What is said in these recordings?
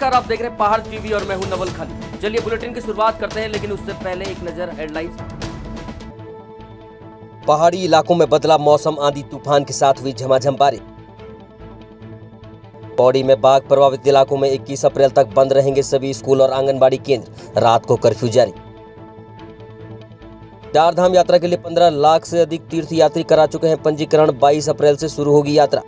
नमस्कार, आप देख रहे हैं पहाड़ टीवी और मैं हूं नवल खाली। चलिए बुलेटिन की शुरुआत करते हैं, लेकिन उससे पहले एक नजर हेडलाइंस। पहाड़ी इलाकों में बदला मौसम, आंधी तूफान के साथ हुई झमाझम बारिश। पौड़ी में बाढ़ प्रभावित इलाकों में 21 अप्रैल तक बंद रहेंगे सभी स्कूल और आंगनबाड़ी केंद्र, रात को कर्फ्यू जारी। चार धाम यात्रा के लिए 15 लाख से अधिक तीर्थ यात्री करा चुके हैं पंजीकरण, 22 अप्रैल से शुरू होगी यात्रा।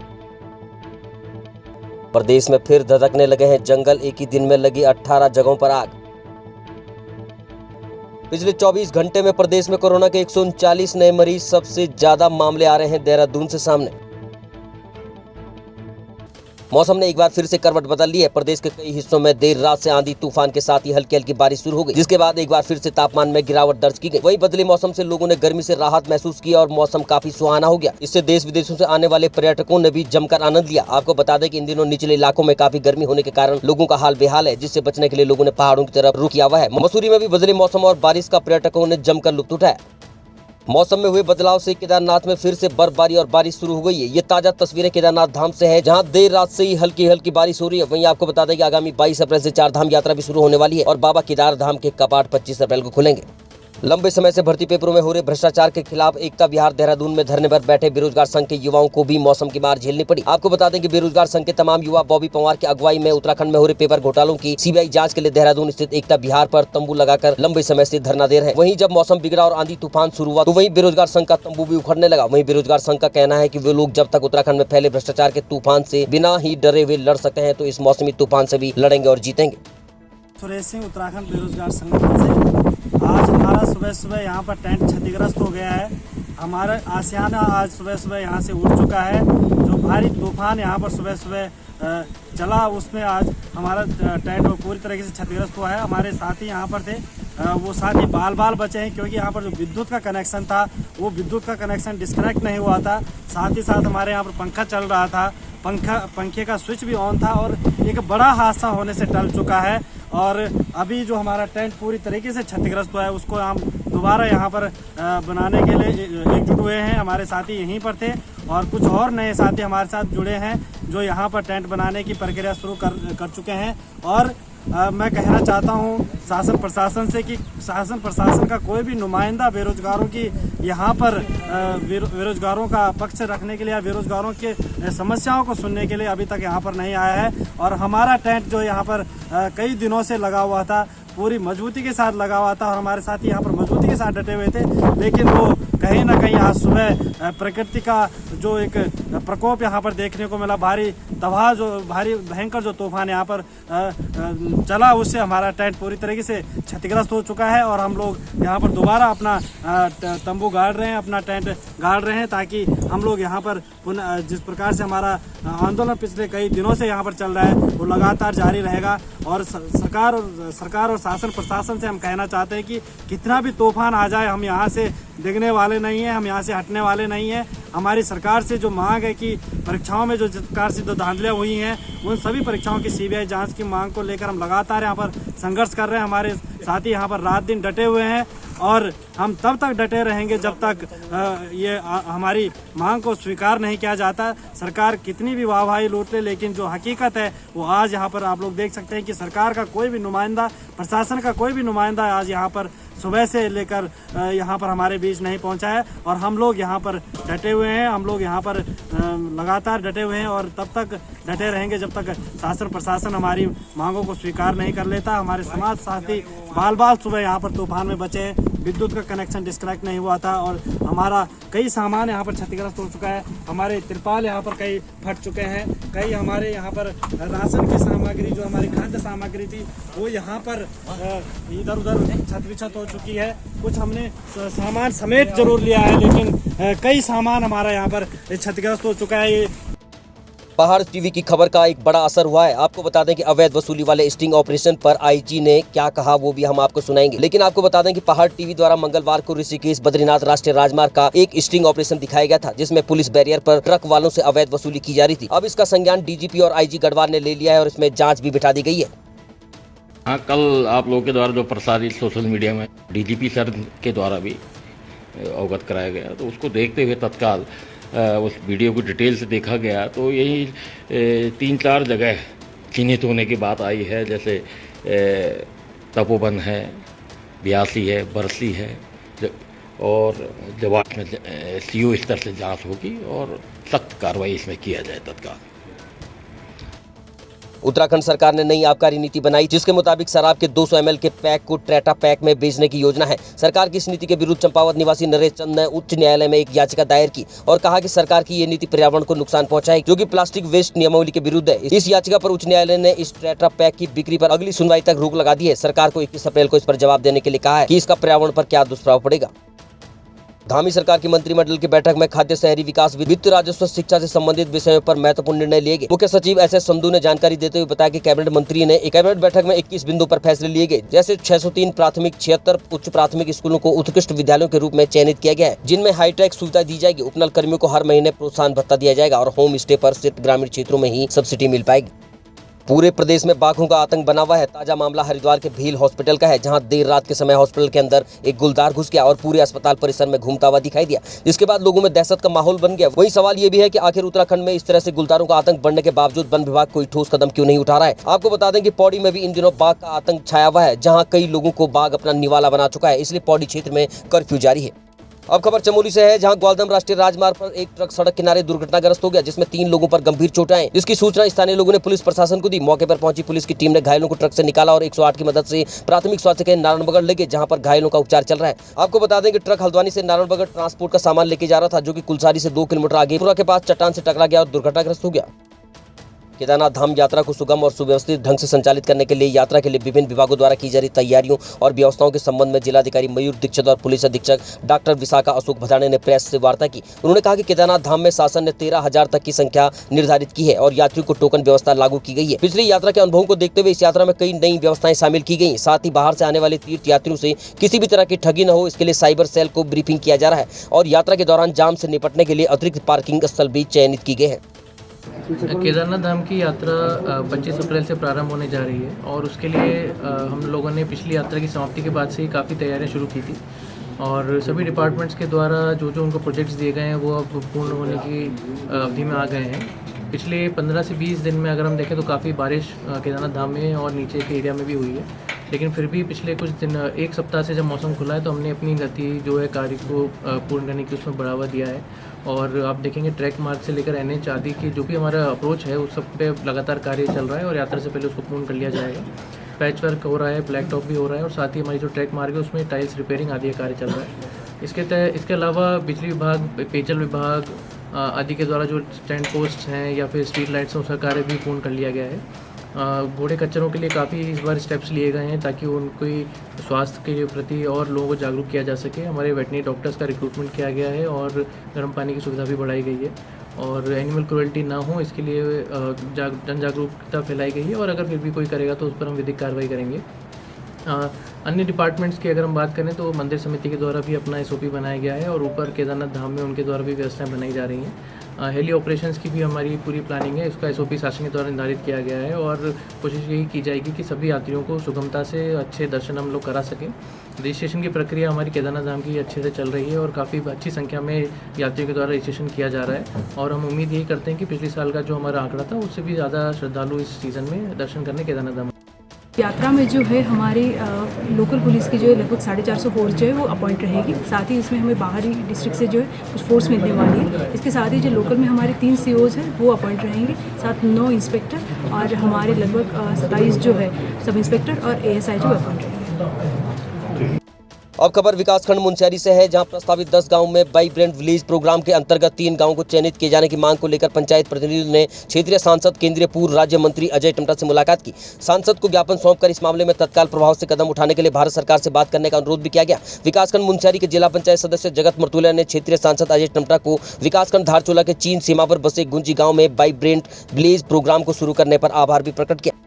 प्रदेश में फिर धधकने लगे हैं जंगल, एक ही दिन में लगी 18 जगहों पर आग। पिछले 24 घंटे में प्रदेश में कोरोना के 139 नए मरीज, सबसे ज्यादा मामले आ रहे हैं देहरादून से सामने। मौसम ने एक बार फिर से करवट बदल ली है। प्रदेश के कई हिस्सों में देर रात से आंधी तूफान के साथ ही हल्की हल्की बारिश शुरू हो गई, जिसके बाद एक बार फिर से तापमान में गिरावट दर्ज की गई। वही बदले मौसम से लोगों ने गर्मी से राहत महसूस की और मौसम काफी सुहाना हो गया। इससे देश विदेशों से आने वाले पर्यटकों ने भी जमकर आनंद लिया। आपको बता दें कि इन दिनों निचले इलाकों में काफी गर्मी होने के कारण लोगों का हाल बेहाल है, जिससे बचने के लिए लोगों ने पहाड़ों की तरफ रुख किया हुआ है। मसूरी में भी बदले मौसम और बारिश का पर्यटकों ने जमकर लुत्फ उठाया। मौसम में हुए बदलाव से केदारनाथ में फिर से बर्फबारी और बारिश शुरू हो गई है। ये ताजा तस्वीरें केदारनाथ धाम से है, जहां देर रात से ही हल्की हल्की बारिश हो रही है। वहीं आपको बता दें कि आगामी 22 अप्रैल से 4 धाम यात्रा भी शुरू होने वाली है और बाबा केदार धाम के कपाट 25 अप्रैल को खुलेंगे। लंबे समय से भर्ती पेपरों में हो रहे भ्रष्टाचार के खिलाफ एकता विहार देहरादून में धरने पर बैठे बेरोजगार संघ के युवाओं को भी मौसम की मार झेलनी पड़ी। आपको बता दें कि बेरोजगार संघ के तमाम युवा बॉबी पंवार की अगुवाई में उत्तराखंड में हो रहे पेपर घोटालों की सीबीआई जांच के लिए देहरादून स्थित एकता विहार पर तंबू लगाकर लंबे समय से धरना दे रहे हैं। वहीं जब मौसम बिगड़ा और आंधी तूफान शुरू हुआ तो वहीं बेरोजगार संघ का तंबू भी उखड़ने लगा। वहीं बेरोजगार संघ का कहना है कि वे लोग जब तक उत्तराखंड में फैले भ्रष्टाचार के तूफान से बिना ही डरे हुए लड़ सकते हैं, तो इस मौसमी तूफान से भी लड़ेंगे और जीतेंगे। सुरेश सिंह, उत्तराखंड बेरोजगार संगठन से। आज हमारा सुबह सुबह यहाँ पर टेंट क्षतिग्रस्त हो गया है। हमारा आशियाना आज सुबह सुबह यहाँ से उड़ चुका है। जो भारी तूफान यहाँ पर सुबह सुबह चला, उसमें आज हमारा टेंट पूरी तरीके से क्षतिग्रस्त हुआ है। हमारे साथी यहाँ पर थे, वो साथी बाल बाल बचे हैं, क्योंकि यहाँ पर जो विद्युत का कनेक्शन था वो विद्युत का कनेक्शन डिस्कनेक्ट नहीं हुआ था। साथ ही साथ हमारे यहाँ पर पंखा चल रहा था, पंखे का स्विच भी ऑन था और एक बड़ा हादसा होने से टल चुका है। और अभी जो हमारा टेंट पूरी तरीके से क्षतिग्रस्त हुआ है, उसको हम दोबारा यहाँ पर बनाने के लिए एकजुट हुए हैं। हमारे साथी यहीं पर थे और कुछ और नए साथी हमारे साथ जुड़े हैं, जो यहाँ पर टेंट बनाने की प्रक्रिया शुरू कर चुके हैं। और मैं कहना चाहता हूँ शासन प्रशासन से कि शासन प्रशासन का कोई भी नुमाइंदा बेरोजगारों की यहाँ पर बेरोजगारों का पक्ष रखने के लिए या बेरोजगारों के समस्याओं को सुनने के लिए अभी तक यहाँ पर नहीं आया है। और हमारा टेंट जो यहाँ पर कई दिनों से लगा हुआ था, पूरी मजबूती के साथ लगा हुआ था और हमारे साथी यहाँ पर मजबूती के साथ डटे हुए थे, लेकिन वो कहीं ना कहीं आज सुबह प्रकृति का जो एक प्रकोप यहाँ पर देखने को मिला, भारी तबाह, जो भारी भयंकर जो तूफान यहाँ पर चला, उससे हमारा टेंट पूरी तरीके से क्षतिग्रस्त हो चुका है। और हम लोग यहाँ पर दोबारा अपना तंबू गाड़ रहे हैं, अपना टेंट गाड़ रहे हैं, ताकि हम लोग यहाँ पर पुनः जिस प्रकार से हमारा आंदोलन पिछले कई दिनों से यहाँ पर चल रहा है वो लगातार जारी रहेगा। और सरकार और शासन प्रशासन से हम कहना चाहते हैं कि कितना भी तूफान आ जाए, हम यहाँ से डिगने वाले नहीं हैं, हम यहाँ से हटने वाले नहीं हैं। हमारी सरकार से जो मांग है कि परीक्षाओं में जो जिस प्रकार से जो धांधलियाँ हुई हैं, उन सभी परीक्षाओं की सीबीआई जांच की मांग को लेकर हम लगातार यहाँ पर संघर्ष कर रहे हैं। हमारे साथी यहाँ पर रात दिन डटे हुए हैं और हम तब तक डटे रहेंगे जब तक ये हमारी मांग को स्वीकार नहीं किया जाता। सरकार कितनी भी वाहवाही लूट ले, लेकिन जो हकीकत है वो आज यहाँ पर आप लोग देख सकते हैं कि सरकार का कोई भी नुमाइंदा, प्रशासन का कोई भी नुमाइंदा आज यहाँ पर सुबह से लेकर यहाँ पर हमारे बीच नहीं पहुँचा है। और हम लोग यहाँ पर डटे हुए हैं, हम लोग यहाँ पर लगातार डटे हुए हैं और तब तक डटे रहेंगे जब तक शासन प्रशासन हमारी मांगों को स्वीकार नहीं कर लेता। हमारे समाज साथी बाल बाल सुबह यहाँ पर तूफान में बचे हैं, विद्युत का कनेक्शन डिस्कनेक्ट नहीं हुआ था और हमारा कई सामान यहाँ पर क्षतिग्रस्त हो चुका है। हमारे तिरपाल यहाँ पर कई फट चुके हैं, कई हमारे यहाँ पर राशन की सामग्री, जो हमारी खाद्य सामग्री थी, वो यहाँ पर इधर उधर छत विछत हो चुकी है। कुछ हमने सामान समेत जरूर लिया है, लेकिन कई सामान हमारा यहाँ पर क्षतिग्रस्त हो चुका है। ये पहाड़ टीवी की खबर का एक बड़ा असर हुआ है। आपको बता दें कि अवैध वसूली वाले स्टिंग ऑपरेशन पर आईजी ने क्या कहा वो भी हम आपको सुनाएंगे, लेकिन आपको बता दें कि पहाड़ टीवी द्वारा मंगलवार को ऋषिकेश बद्रीनाथ राष्ट्रीय राजमार्ग का एक स्टिंग ऑपरेशन दिखाया गया था, जिसमें पुलिस बैरियर पर ट्रक वालों से अवैध वसूली की जा रही थी। अब इसका संज्ञान डीजीपी और आईजी गढ़वाल ने ले लिया है और इसमें जाँच भी बिठा दी गई है। हाँ, कल आप लोगों के द्वारा जो प्रसारित सोशल मीडिया में डीजीपी सर के द्वारा भी अवगत कराया गया, तो उसको देखते हुए तत्काल उस वीडियो को डिटेल से देखा गया, तो यही 3-4 जगह चिन्हित होने की बात आई है, जैसे तपोवन है, ब्यासी है, बरसी है, और जवाब में CO स्तर से जांच होगी और सख्त कार्रवाई इसमें किया जाए तत्काल। उत्तराखंड सरकार ने नई आबकारी नीति बनाई जिसके मुताबिक शराब के 200 ml के पैक को ट्रेटा पैक में बेचने की योजना है। सरकार की इस नीति के विरुद्ध चंपावत निवासी नरेश चंद ने उच्च न्यायालय में एक याचिका दायर की और कहा कि सरकार की ये नीति पर्यावरण को नुकसान पहुंचाएगी, जो कि प्लास्टिक वेस्ट नियमावली के विरुद्ध है। इस याचिका पर उच्च न्यायालय ने इस ट्रेटा पैक की बिक्री पर अगली सुनवाई तक रोक लगा दी है। सरकार को 21 अप्रैल को इस पर जवाब देने के लिए कहा है कि इसका पर्यावरण पर क्या दुष्प्रभाव पड़ेगा। धामी सरकार की मंत्रिमंडल की बैठक में खाद्य, शहरी विकास, वित्त, राजस्व, शिक्षा से संबंधित विषयों पर महत्वपूर्ण निर्णय लिए गए। मुख्य सचिव SS संधू ने जानकारी देते हुए बताया कि कैबिनेट मंत्री ने एक कैबिनेट बैठक में 21 बिंदु पर फैसले लिए गए, जैसे 603 प्राथमिक, 76 उच्च प्राथमिक स्कूलों को उत्कृष्ट विद्यालयों के रूप में चयनित किया गया है, जिनमें हाईटेक सुविधा दी जाएगी। उपनल कर्मियों को हर महीने प्रोत्साहन भत्ता दिया जाएगा और होम स्टे पर सिर्फ ग्रामीण क्षेत्रों में ही सब्सिडी मिल पाएगी। पूरे प्रदेश में बाघों का आतंक बना हुआ है। ताजा मामला हरिद्वार के भील हॉस्पिटल का है, जहां देर रात के समय हॉस्पिटल के अंदर एक गुलदार घुस गया और पूरे अस्पताल परिसर में घूमता हुआ दिखाई दिया, जिसके बाद लोगों में दहशत का माहौल बन गया। वहीं सवाल ये भी है कि आखिर उत्तराखंड में इस तरह से गुलदारों का आतंक बढ़ने के बावजूद वन विभाग कोई ठोस कदम क्यों नहीं उठा रहा है। आपको बता दें कि पौड़ी में भी इन दिनों बाघ का आतंक छाया हुआ है, जहाँ कई लोगों को बाघ अपना निवाला बना चुका है, इसलिए पौड़ी क्षेत्र में कर्फ्यू जारी है। अब खबर चमोली से है, जहां ग्वालदम राष्ट्रीय राजमार्ग पर एक ट्रक सड़क किनारे दुर्घटनाग्रस्त हो गया, जिसमें 3 लोगों पर गंभीर चोटें आई, जिसकी सूचना स्थानीय लोगों ने पुलिस प्रशासन को दी। मौके पर पहुंची पुलिस की टीम ने घायलों को ट्रक से निकाला और 108 की मदद से प्राथमिक स्वास्थ्य केंद्र नारायणबगड़ ले गए, जहां पर घायलों का उपचार चल रहा है। आपको बता दें कि ट्रक हल्द्वानी से नारायणबगड़ ट्रांसपोर्ट का सामान लेके जा रहा था, जो कि कुलसारी से 2 किलोमीटर आगे पुरा के पास चट्टान से टकरा गया और दुर्घटनाग्रस्त हो गया। केदारनाथ धाम यात्रा को सुगम और सुव्यवस्थित ढंग से संचालित करने के लिए यात्रा के लिए विभिन्न विभागों द्वारा की जा रही तैयारियों और व्यवस्थाओं के संबंध में जिलाधिकारी मयूर दीक्षित और पुलिस अधीक्षक डॉक्टर विशाखा अशोक भदाने ने प्रेस से वार्ता की। उन्होंने कहा कि केदारनाथ धाम में शासन ने 13,000 तक की संख्या निर्धारित की है और यात्रियों को टोकन व्यवस्था लागू की गई है। पिछली यात्रा के अनुभवों को देखते हुए इस यात्रा में कई नई व्यवस्थाएं शामिल की गई। साथ ही बाहर से आने वाले तीर्थ यात्रियों से किसी भी तरह की ठगी न हो, इसके लिए साइबर सेल को ब्रीफिंग किया जा रहा है और यात्रा के दौरान जाम से निपटने के लिए अतिरिक्त पार्किंग स्थल भी चयनित की गए हैं। केदारनाथ धाम की यात्रा 25 अप्रैल से प्रारंभ होने जा रही है और उसके लिए हम लोगों ने पिछली यात्रा की समाप्ति के बाद से ही काफ़ी तैयारियां शुरू की थी और सभी डिपार्टमेंट्स के द्वारा जो उनको प्रोजेक्ट्स दिए गए हैं वो अब पूर्ण होने की अवधि में आ गए हैं। पिछले 15 से 20 दिन में अगर हम देखें तो काफ़ी बारिश केदारनाथ धाम में और नीचे के एरिया में भी हुई है, लेकिन फिर भी पिछले कुछ दिन, एक सप्ताह से जब मौसम खुला है तो हमने अपनी गति जो है कार्य को पूर्ण करने की उसमें बढ़ावा दिया है। और आप देखेंगे ट्रैक मार्ग से लेकर NH आदि की जो भी हमारा अप्रोच है उस सब पे लगातार कार्य चल रहा है और यात्रा से पहले उसको पूर्ण कर लिया जाएगा। पैच वर्क हो रहा है, ब्लैक टॉप भी हो रहा है और साथ ही हमारी जो ट्रैक मार्ग है उसमें टाइल्स रिपेयरिंग आदि का कार्य चल रहा है। इसके अलावा बिजली विभाग, पेयजल विभाग आदि के द्वारा जो स्टैंड पोस्ट हैं या फिर स्ट्रीट लाइट्स हैं उसका कार्य भी पूर्ण कर लिया गया है। घोड़े कच्चरों के लिए काफ़ी इस बार स्टेप्स लिए गए हैं ताकि उनकी स्वास्थ्य के प्रति और लोगों को जागरूक किया जा सके। हमारे वेटनरी डॉक्टर्स का रिक्रूटमेंट किया गया है और गर्म पानी की सुविधा भी बढ़ाई गई है और एनिमल क्रुएल्टी ना हो इसके लिए जन जागरूकता फैलाई गई है और अगर फिर भी कोई करेगा तो उस पर हम विधिक कार्रवाई करेंगे। अन्य डिपार्टमेंट्स की अगर हम बात करें तो मंदिर समिति के द्वारा भी अपना SOP बनाया गया है और ऊपर केदारनाथ धाम में उनके द्वारा भी व्यवस्थाएं बनाई जा रही हैं। हेली ऑपरेशंस की भी हमारी पूरी प्लानिंग है, इसका SOP शासन के द्वारा निर्धारित किया गया है और कोशिश यही की जाएगी कि सभी यात्रियों को सुगमता से अच्छे दर्शन हम लोग करा सकें। रजिस्ट्रेशन की प्रक्रिया हमारी केदारनाथ धाम की अच्छे से चल रही है और काफ़ी अच्छी संख्या में यात्रियों के द्वारा रजिस्ट्रेशन किया जा रहा है और हम उम्मीद यही करते हैं कि पिछले साल का जो हमारा आंकड़ा था उससे भी ज़्यादा श्रद्धालु इस सीज़न में दर्शन करने केदारनाथ धाम। यात्रा में जो है हमारी लोकल पुलिस की जो है लगभग 450 फोर्स जो है वो अपॉइंट रहेगी। साथ ही इसमें हमें बाहरी डिस्ट्रिक्ट से जो है कुछ फोर्स मिलने वाली है। इसके साथ ही जो लोकल में हमारे 3 COs हैं वो अपॉइंट रहेंगे, साथ 9 इंस्पेक्टर और हमारे लगभग 27 जो है सब इंस्पेक्टर और ASI जो अपॉइंट रहेंगे। अब खबर विकासखंड मुनस्यारी से है, जहां प्रस्तावित 10 गांव में वाइब्रेंट विलेज प्रोग्राम के अंतर्गत 3 गांवों को चयनित किए जाने की मांग को लेकर पंचायत प्रतिनिधियों ने क्षेत्रीय सांसद केंद्रीय पूर्व राज्य मंत्री अजय टमटा से मुलाकात की। सांसद को ज्ञापन सौंपकर इस मामले में तत्काल प्रभाव से कदम उठाने के लिए भारत सरकार से बात करने का अनुरोध भी किया गया। विकासखंड मुनस्यारी के जिला पंचायत सदस्य जगत मर्तुलिया ने क्षेत्रीय सांसद अजय टमटा को विकासखंड धारचूला के चीन सीमा पर बसे गुंजी गाँव में वाइब्रेंट विलेज प्रोग्राम को शुरू करने पर आभार भी प्रकट किया।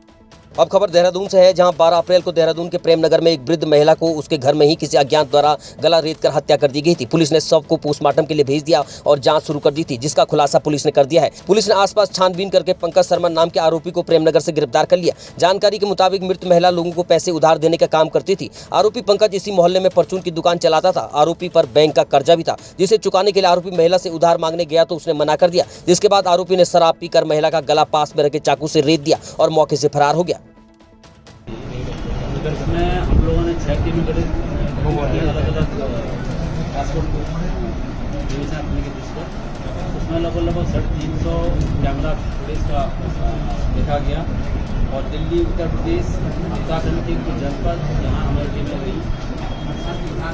अब खबर देहरादून से है, जहां 12 अप्रैल को देहरादून के प्रेम नगर में एक वृद्ध महिला को उसके घर में ही किसी अज्ञात द्वारा गला रेत कर हत्या कर दी गई थी। पुलिस ने शव को पोस्टमार्टम के लिए भेज दिया और जांच शुरू कर दी थी, जिसका खुलासा पुलिस ने कर दिया है। पुलिस ने आसपास छानबीन करके पंकज शर्मा नाम के आरोपी को प्रेमनगर से गिरफ्तार कर लिया। जानकारी के मुताबिक मृत महिला लोगों को पैसे उधार देने का काम करती थी। आरोपी पंकज इसी मोहल्ले में परचून की दुकान चलाता था। आरोपी पर बैंक का कर्जा भी था, जिसे चुकाने के लिए आरोपी महिला से उधार मांगने गया तो उसने मना कर दिया, जिसके बाद आरोपी ने शराब पीकर महिला का गला पास में रखे चाकू से रेत दिया और मौके से फरार हो गया। इसमें हम लोगों ने 6 टीम अलग अलग पासपोर्ट डिवीजन अपने के दृष्टि उसमें लगभग 350 कैमरा फुटेज का देखा गया और दिल्ली, उत्तर प्रदेश, उत्तराखंड के कुछ जनपद यहाँ हमारी टीमें गई।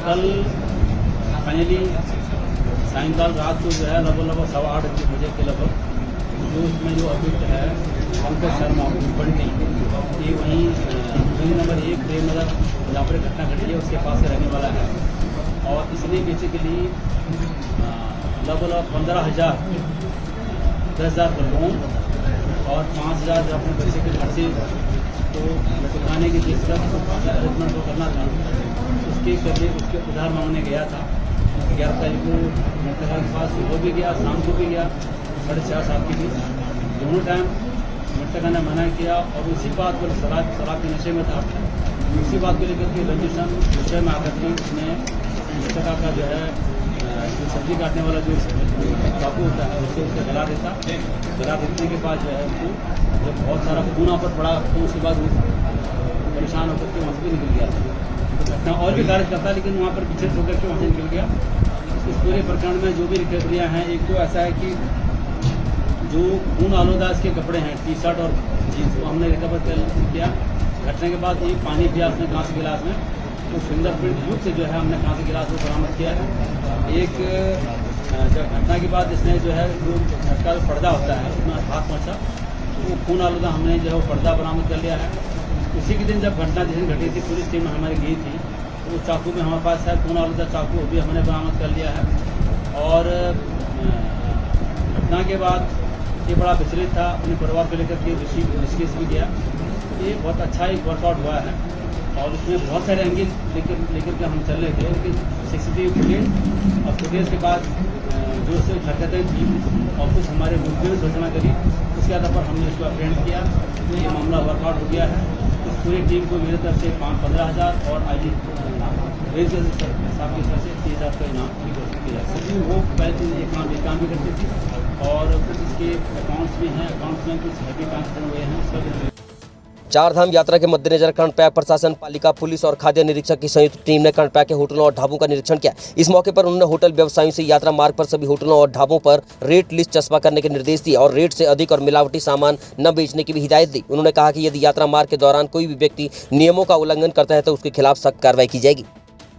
कल फाइनली सायंकाल रात को जो है लगभग 8:15 बजे के लगभग जो इसमें जो अभियुक्त है पंकज शर्मा बंटी, ये वहीं बिल्डिंग नंबर 1 प्रेमनगर जहाँ पर घटना घटी है उसके पास से रहने वाला है और इसलिए बेसिकली लगभग 15,000 10,000 का लोन और 5,000 जो अपने बच्चे के घर से तो चुकाने की जिस अरेंजमेंट को करना था उसके करके उसके उधार मांगने गया था। 11 तारीख को मृतका के पास सुबह भी गया, शाम को भी गया, 4:30-7 के बीच दोनों टाइम मृतका ने मना किया और उसी बात पर शराब के नशे में था। उसी बात को लेकर के रजिस्ट्रेशन विषय में आकर के उसने मृतका का जो है जो सब्जी काटने वाला जो चाकू होता है उससे उसका गला देने के बाद जो है उसको जब बहुत सारा खून पर पड़ा तो उसके बाद परेशान होकर के वहाँ से भी निकल गया। घटना और भी कार्य करता लेकिन वहाँ पर पीछे होकर के वहाँ से निकल गया। इस पूरे प्रकरण में जो भी रिकवरियाँ हैं, एक तो ऐसा है कि जो खून आलूदा इसके कपड़े हैं, टी-शर्ट और जीन्स, को हमने रिकवर किया। घटना के बाद एक पानी पिया उसने कांच गिलास में, तो फिंगरप्रिंट युक्त से जो है हमने कांच गिलास को बरामद किया है। एक जब घटना के बाद इसने जो है जो झटका पर्दा होता है उसमें हाथ पहुँचा, तो वो खून आलूदा हमने जो है वो पर्दा बरामद कर लिया है। उसी के दिन जब घटना जिस दिन घटी थी पुलिस टीम हमारी गई थी तो वो चाकू में हमारे पास है खून आलूदा चाकू, भी हमने बरामद कर लिया है। और घटना के बाद ये बड़ा विचलित था, अपने परिवार को लेकर के ऋषिकेश भी गया। ये बहुत अच्छा एक वर्कआउट हुआ है और उसमें बहुत सारे एंगल लेकर के हम चल रहे थे, लेकिन CCTV फुटेज और फुटेज के बाद जो उससे हरकतें की और कुछ हमारे मुद्दे में सूचना करी, उसके आधार पर हमने इसको अप्रेंड किया। ये मामला वर्कआउट हो गया है। इस पूरी टीम को मेरे तरफ से 15,000 और IG रेज साहब की तरफ से 30,000 का इनाम भी घोषित किया जाए। क्योंकि वो पहले एक काम भी करती थी और कुछ इसके अकाउंट्स भी हैं, अकाउंट्स में कुछ हैवी ट्रांसफर हुए हैं उसका। चारधाम यात्रा के मद्देनजर कर्णप्रयाग प्रशासन, पालिका, पुलिस और खाद्य निरीक्षक की संयुक्त टीम ने कर्णप्रयाग के होटलों और ढाबों का निरीक्षण किया। इस मौके पर उन्होंने होटल व्यवसायियों से यात्रा मार्ग पर सभी होटलों और ढाबों पर रेट लिस्ट चस्पा करने के निर्देश दिए और रेट से अधिक और मिलावटी सामान न बेचने की भी हिदायत दी। उन्होंने कहा कि यदि यात्रा मार्ग के दौरान कोई भी व्यक्ति नियमों का उल्लंघन करता है तो उसके खिलाफ सख्त कार्रवाई की जाएगी।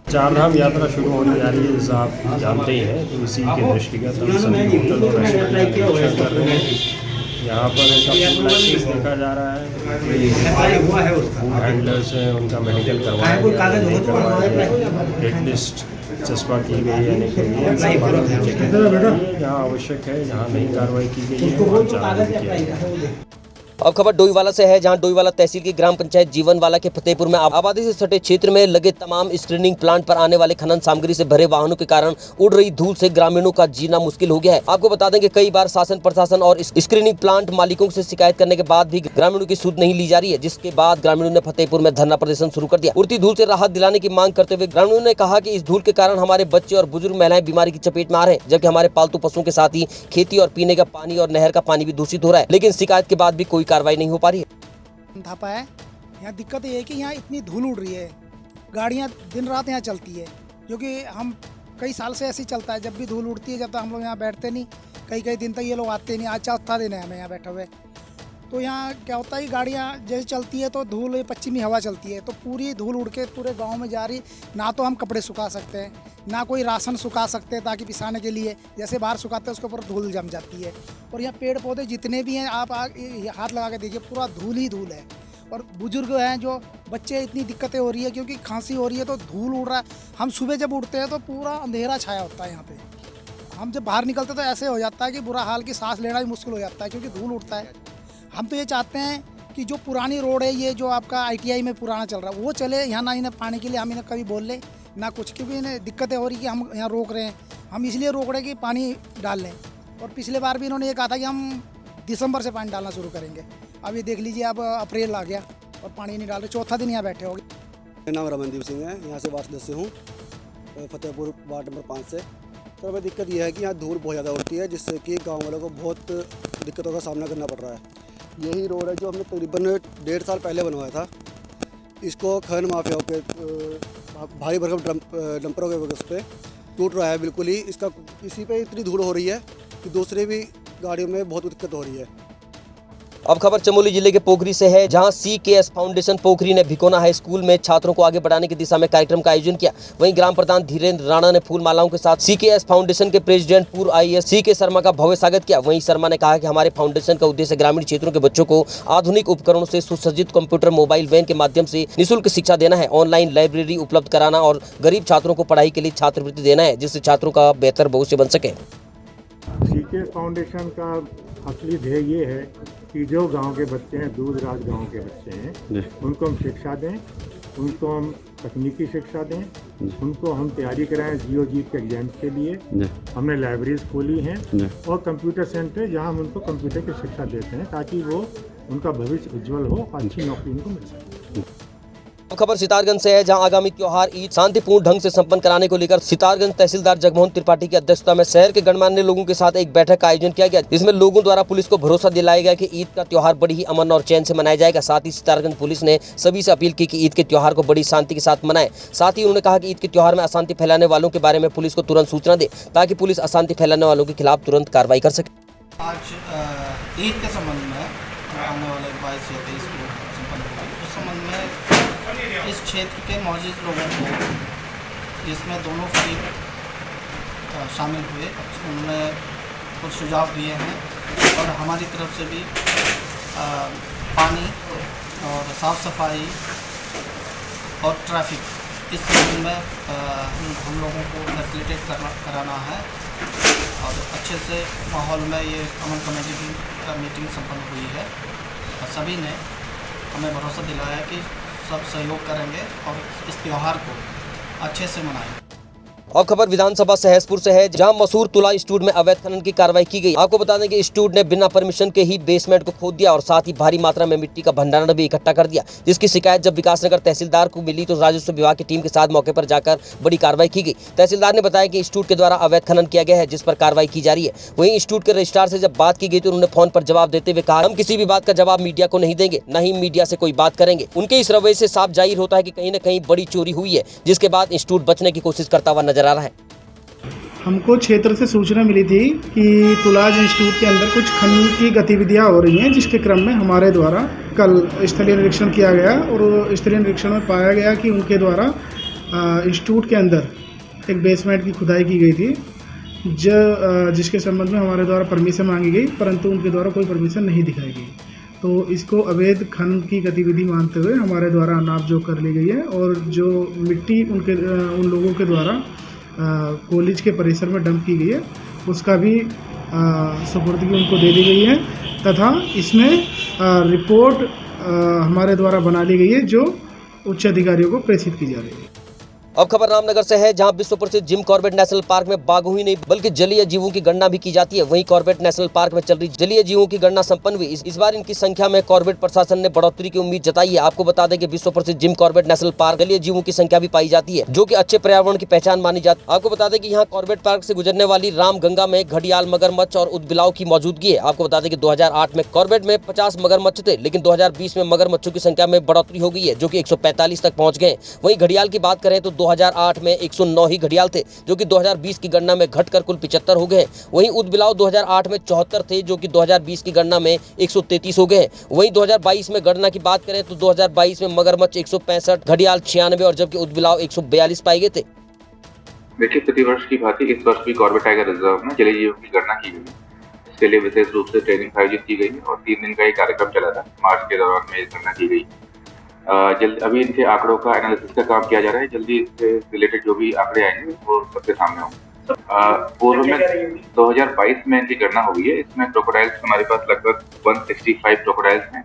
चारधाम यात्रा शुरू होने जा रही है, जैसा आप जानते ही हैं, तो इसी के दृष्टिगत हम सभी होटल और रेस्टोरेंट का निरीक्षण कर रहे हैं। यहाँ पर इनका फूड लाइसेंस देखा जा रहा है, फूड हैंडलर्स हैं उनका मेडिकल करवाया गया, नहीं करवाया गया, रेट लिस्ट चस्पा की गई है नहीं की गई है, जहाँ आवश्यक है, जहाँ नहीं कार्रवाई की गई है वहाँ चालान किया गया। अब खबर डोईवाला से है, जहां डोईवाला तहसील की ग्राम पंचायत जीवनवाला के फतेहपुर में आबादी से सटे क्षेत्र में लगे तमाम स्क्रीनिंग प्लांट पर आने वाले खनन सामग्री से भरे वाहनों के कारण उड़ रही धूल से ग्रामीणों का जीना मुश्किल हो गया है। आपको बता दें कि कई बार शासन प्रशासन और स्क्रीनिंग प्लांट मालिकों से शिकायत करने के बाद भी ग्रामीणों की सुध नहीं ली जा रही है, जिसके बाद ग्रामीणों ने फतेहपुर में धरना प्रदर्शन शुरू कर दिया। उड़ती धूल से राहत दिलाने की मांग करते हुए ग्रामीणों ने कहा कि इस धूल के कारण हमारे बच्चे और बुजुर्ग महिलाएं बीमारी की चपेट में आ रहे हैं, जबकि हमारे पालतू पशुओं के साथ ही खेती और पीने का पानी और नहर का पानी भी दूषित हो रहा है, लेकिन शिकायत के बाद भी कोई कार्रवाई नहीं हो पा रही है। थापा है। यहाँ दिक्कत ये है कि यहाँ इतनी धूल उड़ रही है, गाड़ियाँ दिन रात यहाँ चलती है, क्योंकि हम कई साल से ऐसे ही चलता है। जब भी धूल उड़ती है जब तक हम लोग यहाँ बैठते नहीं, कई दिन तक ये लोग आते नहीं। आज चौथा दिन है हमें यहाँ बैठे हुए, तो यहाँ क्या होता है गाड़ियाँ जैसे चलती है तो धूल, पश्चिमी हवा चलती है तो पूरी धूल उड़ के पूरे गाँव में जा रही। ना तो हम कपड़े सुखा सकते हैं, ना कोई राशन सुखा सकते हैं ताकि पिसाने के लिए, जैसे बाहर सुखाते हैं उसके ऊपर धूल जम जाती है। और यहाँ पेड़ पौधे जितने भी हैं आप हाथ लगा के देखिए, पूरा धूल ही धूल है। और बुजुर्ग हैं जो बच्चे, इतनी दिक्कतें हो रही है क्योंकि खांसी हो रही है तो धूल उड़ रहा है। हम सुबह जब उठते हैं तो पूरा अंधेरा छाया होता है यहाँ पे। हम जब बाहर निकलते तो ऐसे हो जाता है कि बुरा हाल की सांस लेना भी मुश्किल हो जाता है क्योंकि धूल उड़ता है। हम तो ये चाहते हैं कि जो पुरानी रोड है, ये जो आपका ITI में पुराना चल रहा है वो चले, यहाँ ना इन्हें पानी के लिए हम इन्हें कभी बोल ले ना कुछ, क्योंकि इन्हें दिक्कतें हो रही कि हम यहाँ रोक रहे हैं। हम इसलिए रोक रहे हैं कि पानी डाल लें। और पिछले बार भी इन्होंने ये कहा था कि हम दिसंबर से पानी डालना शुरू करेंगे। अब ये देख लीजिए, अब अप्रैल आ गया और पानी नहीं डाल रहे, चौथा दिन यहाँ बैठे हो गए। मेरा नाम रमनदीप सिंह है, यहाँ से वार्ड सदस्य हूँ, फतेहपुर वार्ड नंबर 5 से। सर हमें दिक्कत यह है कि यहाँ धूल बहुत ज़्यादा होती है, जिससे कि गांव वालों को बहुत दिक्कतों का सामना करना पड़ रहा है। यही रोड है जो हमने तकरीबन 1.5 साल पहले बनवाया था। इसको खनन माफियाओं के भारी भरकम डंपरों के वजह से टूट रहा है बिल्कुल ही। इसका इसी पे इतनी धूल हो रही है कि दूसरे भी गाड़ियों में बहुत दिक्कत हो रही है। अब खबर चमोली जिले के पोखरी से है, जहां CKS फाउंडेशन पोखरी ने भिकोना हाई स्कूल में छात्रों को आगे बढ़ाने की दिशा में कार्यक्रम का आयोजन किया। वहीं ग्राम प्रधान धीरेन्द्र राणा ने फूल मालाओं के साथ CKS फाउंडेशन के प्रेसिडेंट पूर्व IAS CK शर्मा का भव्य स्वागत किया। वहीं शर्मा ने कहा कि हमारे फाउंडेशन का उद्देश्य ग्रामीण क्षेत्रों के बच्चों को आधुनिक उपकरणों से सुसज्जित कंप्यूटर मोबाइल वैन के माध्यम से निःशुल्क शिक्षा देना है, ऑनलाइन लाइब्रेरी उपलब्ध कराना और गरीब छात्रों को पढ़ाई के लिए छात्रवृत्ति देना है, जिससे छात्रों का बेहतर भविष्य बन सके। CKS फाउंडेशन का असली ध्येय ये है कि जो गांव के बच्चे हैं, दूर दराज गाँव के बच्चे हैं, उनको हम शिक्षा दें, उनको हम तकनीकी शिक्षा दें, उनको हम तैयारी कराएं GOG के एग्जाम के लिए। हमने लाइब्रेरीज खोली हैं और कंप्यूटर सेंटर जहां हम उनको कंप्यूटर की शिक्षा देते हैं, ताकि वो उनका भविष्य उज्जवल हो, अच्छी नौकरी उनको मिल सके। खबर सितारगंज से है, जहां आगामी त्योहार ईद शांतिपूर्ण ढंग से संपन्न कराने को लेकर सितारगंज तहसीलदार जगमोहन त्रिपाठी की अध्यक्षता में शहर के गणमान्य लोगों के साथ एक बैठक का आयोजन किया गया, जिसमें लोगों द्वारा पुलिस को भरोसा दिलाया गया कि ईद का त्योहार बड़ी ही अमन और चैन से मनाया जाएगा। साथ ही सितारगंज पुलिस ने सभी से अपील की कि ईद के त्योहार को बड़ी शांति के साथ मनाएं। साथ ही उन्होंने कहा कि ईद के त्योहार में अशांति फैलाने वालों के बारे में पुलिस को तुरंत सूचना दे, ताकि पुलिस अशांति फैलाने वालों के खिलाफ तुरंत कार्रवाई कर सके। आज ईद के संबंध में आने वाले 22 या 23 को संपन्न होगी, उस संबंध में इस क्षेत्र के मौजूद लोगों को, जिसमें दोनों फरीक शामिल हुए, उन्होंने कुछ सुझाव दिए हैं और हमारी तरफ से भी पानी और साफ़ सफाई और ट्रैफिक इस संबंध में हम लोगों को फैसिलिटेट कराना है। और अच्छे से माहौल में ये अमन कमेटी की मीटिंग संपन्न हुई है। सभी ने हमें भरोसा दिलाया कि सब सहयोग करेंगे और इस त्यौहार को अच्छे से मनाएंगे। अब खबर विधानसभा सहसपुर से है, जहां मसूर तुला इंस्टीट्यूट में अवैध खनन की कार्रवाई की गई। आपको बता दें कि इंस्टीट्यूट ने बिना परमिशन के ही बेसमेंट को खोद दिया और साथ ही भारी मात्रा में मिट्टी का भंडारण भी इकट्ठा कर दिया, जिसकी शिकायत जब विकासनगर तहसीलदार को मिली तो राजस्व विभाग की टीम के साथ मौके पर जाकर बड़ी कार्रवाई की गई। तहसीलदार ने बताया कि इंस्टीट्यूट के द्वारा अवैध खनन किया गया है, जिस पर कार्रवाई की जा रही है। वहीं इंस्टीट्यूट के रजिस्ट्रार से जब बात की गई तो उन्होंने फोन पर जवाब देते हुए कहा, हम किसी भी बात का जवाब मीडिया को नहीं देंगे, न ही मीडिया से कोई बात करेंगे। उनके इस रवैये से साफ जाहिर होता है कि कहीं न कहीं बड़ी चोरी हुई है, जिसके बाद इंस्टीट्यूट बचने की कोशिश करता हुआ नजर आ रहा है। हमको क्षेत्र से सूचना मिली थी कि तुलाज इंस्टीट्यूट के अंदर कुछ खनन की गतिविधियां हो रही हैं, जिसके क्रम में हमारे द्वारा कल स्थलीय निरीक्षण किया गया और स्थलीय निरीक्षण में पाया गया कि उनके द्वारा इंस्टीट्यूट के अंदर एक बेसमेंट की खुदाई की गई थी, जिसके संबंध में हमारे द्वारा परमिशन मांगी गई, परंतु उनके द्वारा कोई परमिशन नहीं दिखाई गई। तो इसको अवैध खनन की गतिविधि मानते हुए हमारे द्वारा नापजोख कर ली गई है और जो मिट्टी उन लोगों के द्वारा कॉलेज के परिसर में डंप की गई है, उसका भी सुपुर्दगी उनको दे दी गई है तथा इसमें रिपोर्ट हमारे द्वारा बना ली गई है, जो उच्च अधिकारियों को प्रेषित की जा रही है। अब खबर रामनगर से है, जहां विश्व प्रसिद्ध जिम कॉर्बेट नेशनल पार्क में बाघों ही नहीं बल्कि जलीय जीवों की गणना भी की जाती है। वहीं कॉर्बेट नेशनल पार्क में चल रही जलीय जीवों की गणना संपन्न हुई। इस बार इनकी संख्या में कॉर्बेट प्रशासन ने बढ़ोतरी की उम्मीद जताई है। आपको बता दें कि विश्व प्रसिद्ध जिम कॉर्बेट नेशनल पार्क जलीय जीवों की संख्या भी पाई जाती है, जो कि अच्छे पर्यावरण की पहचान मानी जाती है। आपको बता दें कि यहाँ कॉर्बेट पार्क से गुजरने वाली रामगंगा में घड़ियाल, मगरमच्छ और उदबिलाव की मौजूदगी है। आपको बता दें कि 2008 में कॉर्बेट में 50 मगरमच्छ थे, लेकिन 2020 में मगरमच्छों की संख्या में बढ़ोतरी हो गई है, जो कि 145 तक पहुंच गए। वहीं घड़ियाल की बात करें तो 2008 में 109 ही घड़ियाल थे, जो कि 2020 की गणना में घटकर कुल 75 हो गए। वहीं उदबिलाव 2008 में 74 थे, जो कि 2020 की गणना में 133 हो गए। वहीं 2022 में गणना की बात करें तो 2022 में मगरमच्छ 165, घड़ियाल 96 और जबकि उदबिलाव 142 पाए गए थे। देखिए, प्रतिवर्ष की भांति इस वर्ष भी कॉर्बेट टाइगर रिजर्व में जलीय जीवों की गणना की गई। इसके लिए विशेष रूप से ट्रेनिंग आयोजित की गई और 3 दिन का ये कार्यक्रम चला था। मार्च के दौरान में गणना की गई। अभी इनके आंकड़ों का एनालिसिस का काम किया जा रहा है। जल्दी इससे रिलेटेड जो भी आंकड़े आएंगे वो सबके सामने होंगे। पूर्व में 2022 में इनकी गणना हुई है। इसमें क्रोकोडाइल्स हमारे पास लगभग 165 क्रोकोडाइल्स हैं,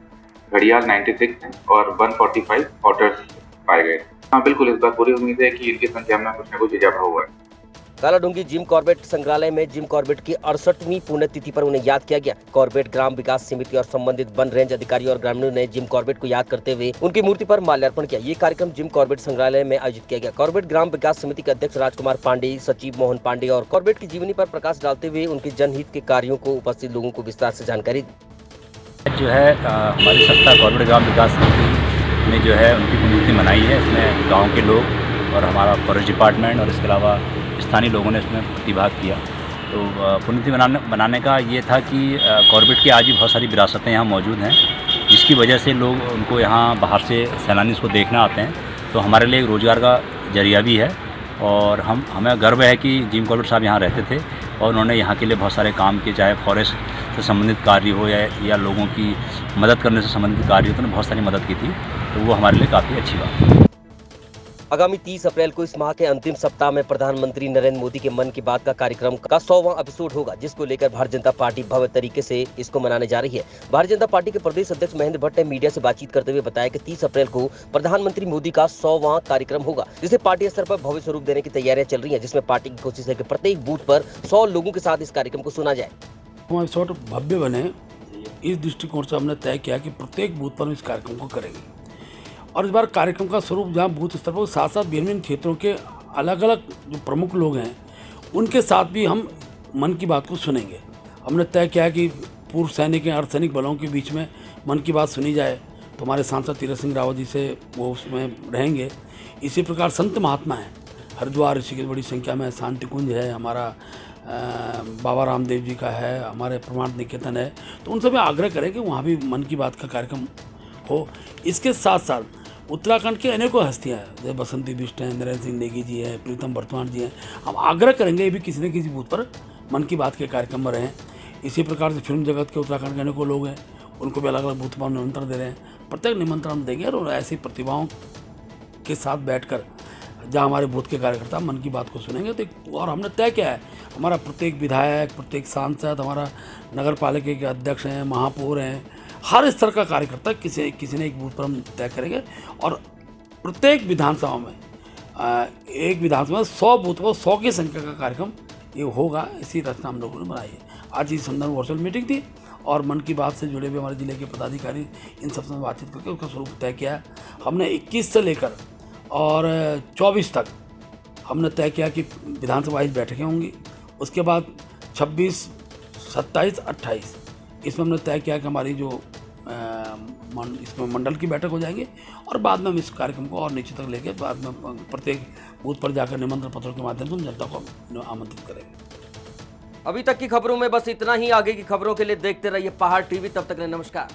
घड़ियाल 96 हैं और 145 ऑटर्स पाए गए। हाँ बिल्कुल, इस बार पूरी उम्मीद है कि इनकी संख्या में कुछ न कुछ इजाफा हुआ है। कालाडूंगी जिम कॉर्बेट संग्रहालय में जिम कॉर्बेट की 68वीं पुण्यतिथि पर उन्हें याद किया गया। कॉर्बेट ग्राम विकास समिति और संबंधित वन रेंज अधिकारी और ग्रामीणों ने जिम कॉर्बेट को याद करते हुए उनकी मूर्ति पर माल्यार्पण किया। ये कार्यक्रम जिम कॉर्बेट संग्रहालय में आयोजित किया गया। कॉर्बेट ग्राम विकास समिति के अध्यक्ष राजकुमार पांडे, सचिव मोहन पांडे और कॉर्बेट की जीवनी पर प्रकाश डालते हुए उनके जनहित के कार्यों को उपस्थित लोगों को विस्तार से जानकारी दी। जो है हमारी सत्ता कॉर्बेट ग्राम विकास समिति ने जो है उनकी पुण्यतिथि मनाई है। इसमें गाँव के लोग और हमारा फॉरेस्ट डिपार्टमेंट और इसके अलावा स्थानीय लोगों ने इसमें प्रतिभाग किया। तो पुण्यतिथि मनाने का ये था कि कॉर्बेट की आज भी बहुत सारी विरासतें यहाँ मौजूद हैं, जिसकी वजह से लोग उनको यहाँ बाहर से सैलानी इसको देखने आते हैं। तो हमारे लिए एक रोज़गार का जरिया भी है और हमें गर्व है कि जिम कॉर्बेट साहब यहाँ रहते थे और उन्होंने यहाँ के लिए बहुत सारे काम किए, चाहे फॉरेस्ट से संबंधित कार्य हो या लोगों की मदद करने से संबंधित कार्य हो, तो उन्होंने बहुत सारी मदद की थी। तो वो हमारे लिए काफ़ी अच्छी बात है। आगामी 30 अप्रैल को इस माह के अंतिम सप्ताह में प्रधानमंत्री नरेंद्र मोदी के मन की बात का कार्यक्रम का 100वां एपिसोड होगा, जिसको लेकर भारतीय जनता पार्टी भव्य तरीके से इसको मनाने जा रही है। भारतीय जनता पार्टी के प्रदेश अध्यक्ष महेंद्र भट्ट ने मीडिया से बातचीत करते हुए बताया कि 30 अप्रैल को प्रधानमंत्री मोदी का 100वां कार्यक्रम होगा, जिसे पार्टी स्तर पर भव्य स्वरूप देने की तैयारियां चल रही है, जिसमें पार्टी की कोशिश है कि प्रत्येक बूथ पर 100 लोगों के साथ इस कार्यक्रम को सुना जाए। एपिसोड भव्य बने, इस दृष्टिकोण से हमने तय किया कि प्रत्येक बूथ पर हम इस कार्यक्रम को करेंगे। और इस बार कार्यक्रम का स्वरूप जहाँ बूथ स्तर पर साथ साथ विभिन्न क्षेत्रों के अलग अलग जो प्रमुख लोग हैं उनके साथ भी हम मन की बात को सुनेंगे। हमने तय किया कि पूर्व सैनिक या अर्धसैनिक बलों के बीच में मन की बात सुनी जाए, तो हमारे सांसद तीरथ सिंह रावत जी से वो उसमें रहेंगे। इसी प्रकार संत महात्मा हैं, हरिद्वार ऋषिकेश बड़ी संख्या में, शांति कुंज है हमारा, बाबा रामदेव जी का है, हमारे प्रमाण निकेतन है, तो उनसे भी आग्रह करें कि वहाँ भी मन की बात का कार्यक्रम हो। इसके साथ साथ उत्तराखंड के अनेकों हस्तियाँ हैं, जैसे बसंती बिष्ट हैं, नरेंद्र सिंह नेगी जी हैं, प्रीतम बर्तमान जी हैं, हम आग्रह करेंगे ये भी किसी न किसी बूथ पर मन की बात के कार्यक्रम में रहें। इसी प्रकार से फिल्म जगत के उत्तराखंड के अनेकों लोग हैं, उनको भी अलग अलग बूथ पर निमंत्रण दे रहे हैं। प्रत्येक निमंत्रण हम देंगे और ऐसी प्रतिभाओं के साथ बैठकर जहाँ हमारे बूथ के कार्यकर्ता मन की बात को सुनेंगे। तो और हमने तय किया है, हमारा प्रत्येक विधायक, प्रत्येक सांसद, हमारा नगर पालिका के अध्यक्ष हैं, महापौर हैं, हर स्तर का कार्यकर्ता किसी ने एक बूथ पर हम तय करेंगे। और प्रत्येक विधानसभा में एक विधानसभा में 100 बूथ पर 100 की संख्या का कार्यक्रम ये होगा। इसी रचना हम लोगों ने बनाई है। आज इस संदर्भ वर्चुअल मीटिंग थी और मन की बात से जुड़े हुए हमारे जिले के पदाधिकारी इन सबसे बातचीत करके उसका स्वरूप तय किया है। हमने 21 से लेकर और 24 तक हमने तय किया कि विधानसभा वाइज बैठकें होंगी। उसके बाद 26, 27, 28 इसमें हमने तय किया कि हमारी जो इसमें मंडल की बैठक हो जाएगी और बाद में हम इस कार्यक्रम को और नीचे तक लेके बाद में प्रत्येक बूथ पर जाकर निमंत्रण पत्रों के माध्यम से हम जनता को आमंत्रित करेंगे। अभी तक की खबरों में बस इतना ही। आगे की खबरों के लिए देखते रहिए पहाड़ टीवी। तब तक नमस्कार।